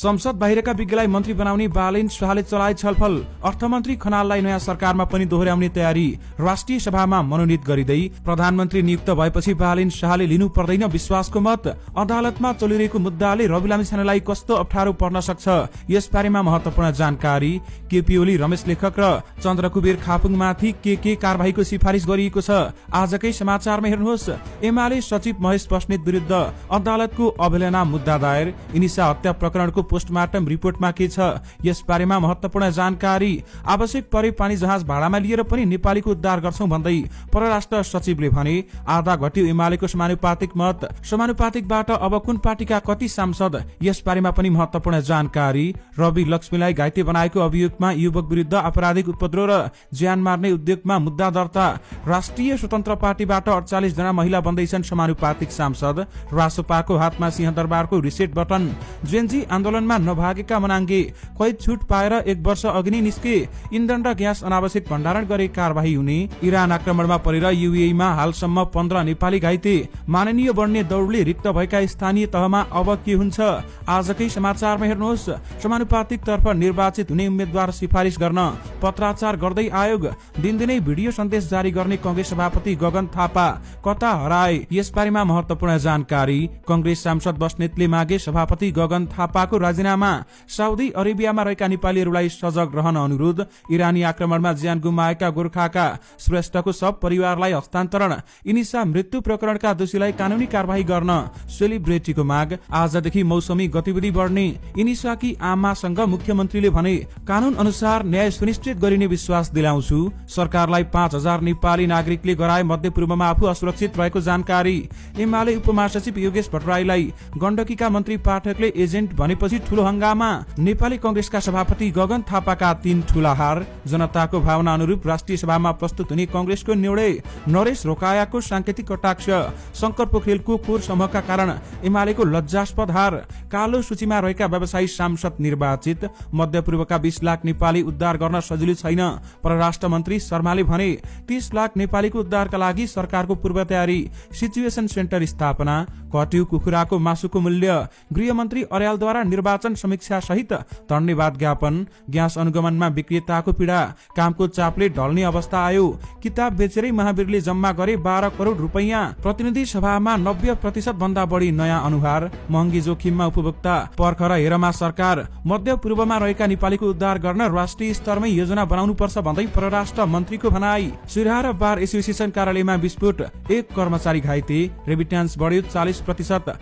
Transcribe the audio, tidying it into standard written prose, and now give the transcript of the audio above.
संसद बाहिरका विज्ञलाई मन्त्री बनाउने बालेन शाहले चलाए छलफल। अर्थमन्त्री खनाललाई नयाँ सरकारमा पनि दोहोर्याउने तयारी। राष्ट्रिय सभामा मनोनित गरिँदै प्रधानमन्त्री नियुक्त भएपछि बालेन शाहले लिनु पर्दैन विश्वासको मत। अदालतमा चलिरहेको मुद्दाले रवि लामिछानेलाई कस्तो अप्ठ्यारो पर्न सक्छ, यसबारेमा महत्वपूर्ण जानकारी। केपी ओली, रमेश लेखक र चन्द्रकुबेर खापुङमाथि के कारबाहीको सिफारिस गरिएको छ, आजकै समाचारमा हेर्नुहोस्। एमाले सचिव महेश बस्नेत विरुद्ध अदालतको अवहेलना मुद्दा दायर। इनिसा हत्या प्रकरणको पोस्टमार्टम रिपोर्टमा के छ, यसबारेमा महत्वपूर्ण जानकारी। आवश्यक परे पानी जहाज भाडामा लिएर पनि नेपालीको उद्धार गर्छौं भन्दै परराष्ट्र सचिवले भने। आधा घट्यो एमालेको समानुपातिक मत। समानुपातिकबाट अब कुन पार्टीका कति सांसद, यसबारेमा पनि महत्वपूर्ण जानकारी। रवि लक्ष्मीलाई घाइते बनाएको अभियोगमा युवक विरुद्ध आपराधिक उपद्रव र ज्यान मार्ने उद्योगमा मुद्दा दर्ता। राष्ट्रिय स्वतन्त्र पार्टीबाट 48 जना महिला बन्दैछन् समानुपातिक सांसद। रासोपाको हातमा सिंहदरबारको रिसेट बटन। जेनजी आन्दोलनमा नभागेका मनाङ्गे कैद छुट पाएर 1 वर्ष अघि नै निस्के। इन्धन र ग्यास अनावश्यक भण्डारण गरे कारबाही हुने। इरान आक्रमणमा परेर युएईमा हालसम्म 15 नेपाली घाइते। माननीय बढ्ने दौडले रिक्त भएका स्थानीय तहमा अब के हुन्छ, आजकै समाचारमा हेर्नुहोस्। समानुपातिक तर्फ निर्वाचित हुने उम्मेद्वार सिफारिस गर्न पत्राचार गर्दै आयोग। दिनदिनै भिडियो सन्देश जारी गर्ने कंग्रेस सभापति गगन थापा कता हराए, यसबारेमा महत्वपूर्ण जानकारी। कंग्रेस सांसद बस्नेतले मागे सभापति गगन थापाको राजीनामा। साउदी अरेबियामा रहेका नेपालीहरूलाई सजग रहन अनुरोध। इरानी आक्रमणमा ज्यान गुमाएका गोर्खाका श्रेष्ठको सब परिवारलाई हस्तान्तरण। इनिसा मृत्यु प्रकरणका दोषीलाई कानूनी कारबाही गर्न सेलिब्रेटीको माग। आजदेखि मौसमी गतिविधि बढ्ने। इनिसाकी आमासँग मुख्यमन्त्रीले भने, कानून अनुसार न्याय सुनिश्चित गरिने विश्वास दिलाउँछु। सरकारलाई 5000 नेपाली नागरिकले गराए मध्यपूर्वमा आफू असुरक्षित रहेको जानकारी। एमाले उपमहासचिव योगेश भट्टराईलाई गण्डकीका मन्त्री पाठकले एजेन्ट भनेपछि ठूलो हंगामा। नेपाली कंग्रेसका सभापति गगन थापाका 3 ठूला हार। जनताको भावना अनुरूप राष्ट्रिय सभामा प्रस्तुत हुने कंग्रेसको निर्णय। नरेश रोकायाको सांकेतिक कटाक्ष। शंकर पोखरेलको कोर समूहका कारण एमालेको लज्जास्पद हार। कालो सूचीमा रहेका व्यवसायी सांसद निर्वाचित। मध्यपूर्वका 20 लाख नेपाली उद्धार गर्न सजिलो छैन, परराष्ट्र मन्त्री शर्माले भने। 30 लाख नेपालीको उद्धारका लागि सरकारको पूर्व तयारी। सिचुएसन सेन्टर स्थापना। कट्यु कुखुराको मासुको मूल्य। गृहमन्त्री अर्यालद्वारा निर्वाचन समीक्षा सहित धन्यवाद ज्ञापन। ग्यास अनुगमनमा विक्रेताको पीडा। कामको चापले ढल्ने अवस्था आयो। किताब बेचेरै महावीरले जम्मा गरे 12 करोड रुपैयाँ। प्रतिनिधि सभामा 90% भन्दा बढी नयाँ अनुहार। महँगी जोखिममा उपभोक्ता। पर्ख र हेरमा सरकार। मध्यपूर्वमा रहेका नेपालीको उद्धार गर्न राष्ट्रिय स्तरमै योजना बनाउनु पर्छ भन्दै परराष्ट्र मन्त्रीको भनाई। सिराहा र बार एसोसिएसन कार्यालयमा विस्फोट। 1 कर्मचारी घाइते। रेमिट्यान्स बढ्यो 40%।